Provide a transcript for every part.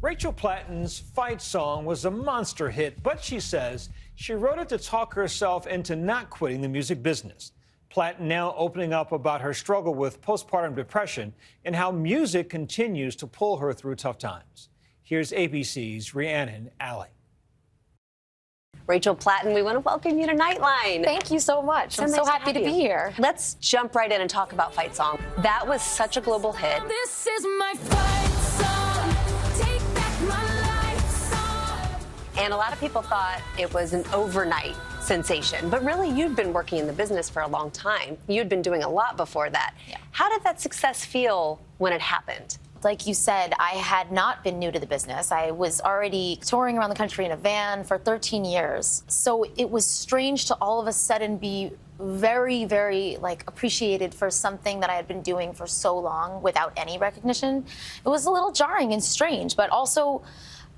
Rachel Platten's Fight Song was a monster hit, but she says she wrote it to talk herself into not quitting the music business. Platten now opening up about her struggle with postpartum depression and how music continues to pull her through tough times. Here's ABC's Rhiannon Ally. Rachel Platten, we want to welcome you to Nightline. Thank you so much. I'm so happy to be here. Let's jump right in and talk about Fight Song. That was such a global hit. This is my fight song. Take back my life song. And a lot of people thought it was an overnight sensation, but really you'd been working in the business for a long time. You'd been doing a lot before that. Yeah. How did that success feel when it happened? Like you said, I had not been new to the business. I was already touring around the country in a van for 13 years. So it was strange to all of a sudden be very, very appreciated for something that I had been doing for so long without any recognition. It was a little jarring and strange, but also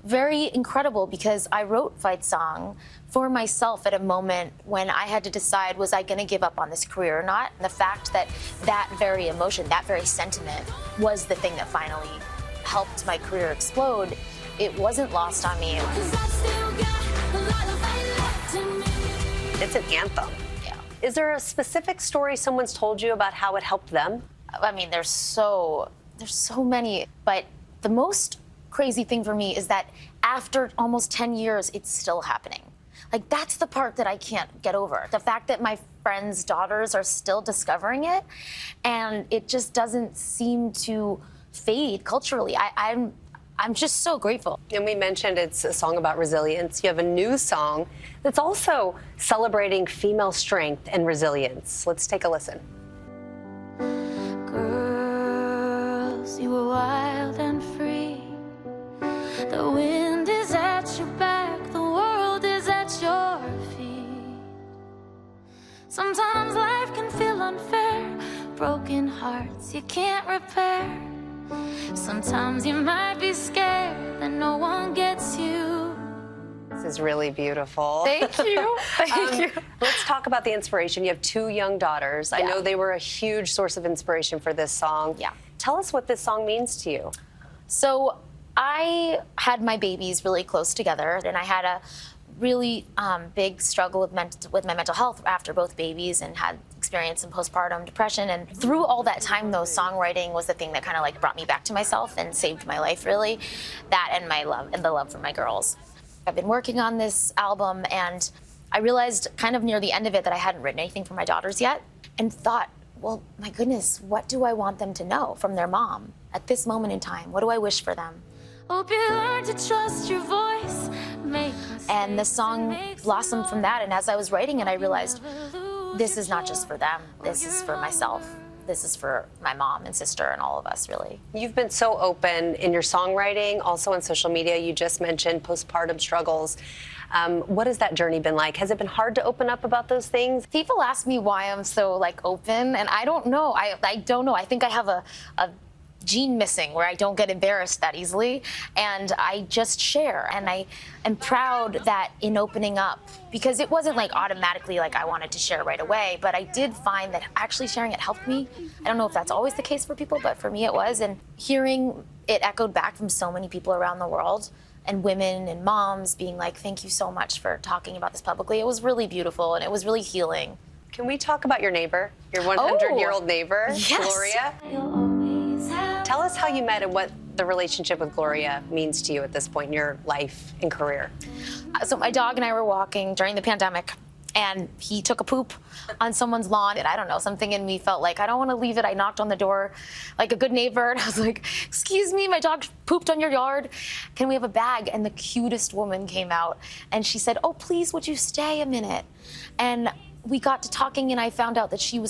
very incredible because I wrote Fight Song for myself at a moment when I had to decide, was I going to give up on this career or not? And the fact that that very emotion, that very sentiment was the thing that finally helped my career explode, it wasn't lost on me. It's an anthem. Yeah. Is there a specific story someone's told you about how it helped them? I mean, there's so many, but the most crazy thing for me is that after almost 10 years, it's still happening. That's the part that I can't get over. The fact that my friends' daughters are still discovering it, and it just doesn't seem to fade culturally. I'm just so grateful. And we mentioned it's a song about resilience. You have a new song that's also celebrating female strength and resilience. Let's take a listen. Girls, you were wild and free. The wind is at your back, the world is at your feet. Sometimes life can feel unfair, broken hearts you can't repair. Sometimes you might be scared that no one gets you. This is really beautiful. Thank you. Thank you. Let's talk about the inspiration. You have two young daughters. I know they were a huge source of inspiration for this song. Yeah. Tell us what this song means to you. So I had my babies really close together, and I had a really big struggle with my mental health after both babies, and had experienced some postpartum depression. And through all that time, though, songwriting was the thing that kind of brought me back to myself and saved my life, really. That and my love, and the love for my girls. I've been working on this album, and I realized kind of near the end of it that I hadn't written anything for my daughters yet, and thought, well, my goodness, what do I want them to know from their mom at this moment in time? What do I wish for them? Hope you learn to trust your voice. And the song blossomed from that, and as I was writing it, I realized this is not just for them. This is for myself. This is for my mom and sister and all of us, really. You've been so open in your songwriting, also on social media. You just mentioned postpartum struggles. What has that journey been like? Has it been hard to open up about those things? People ask me why I'm so open, and I don't know. I don't know. I think I have a gene missing where I don't get embarrassed that easily, and I just share, and I am proud that in opening up, because it wasn't automatically I wanted to share right away, but I did find that actually sharing it helped me. I don't know if that's always the case for people, but for me it was, and hearing it echoed back from so many people around the world, and women and moms being thank you so much for talking about this publicly. It was really beautiful, and it was really healing. Can we talk about your neighbor, your 100-year-old neighbor, yes. Gloria? Tell us how you met and what the relationship with Gloria means to you at this point in your life and career. So my dog and I were walking during the pandemic, and he took a poop on someone's lawn, and I don't know, something in me felt I don't want to leave it. I knocked on the door like a good neighbor, and I was like, excuse me, my dog pooped on your yard. Can we have a bag? And the cutest woman came out, and she said, oh, please, would you stay a minute? And we got to talking, and I found out that she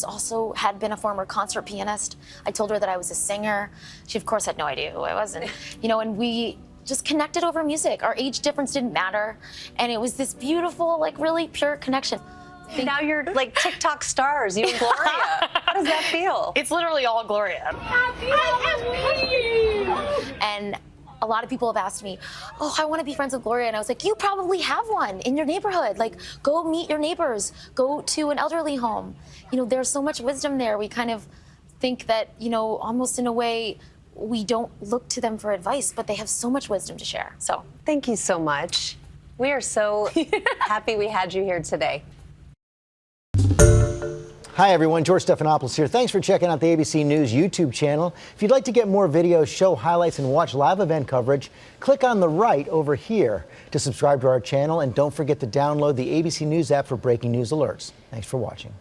had been a former concert pianist. I told her that I was a singer. She, of course, had no idea who I was, and and we just connected over music. Our age difference didn't matter, and it was this beautiful, really pure connection. Now you're TikTok stars, you and Gloria. How does that feel? It's literally all Gloria. And a lot of people have asked me, oh, I want to be friends with Gloria. And I was like, you probably have one in your neighborhood. Go meet your neighbors. Go to an elderly home. There's so much wisdom there. We kind of think that, almost in a way, we don't look to them for advice, but they have so much wisdom to share. So Thank you so much. We are so happy we had you here today. Hi everyone, George Stephanopoulos here. Thanks for checking out the ABC News YouTube channel. If you'd like to get more videos, show highlights, and watch live event coverage, click on the right over here to subscribe to our channel, and don't forget to download the ABC News app for breaking news alerts. Thanks for watching.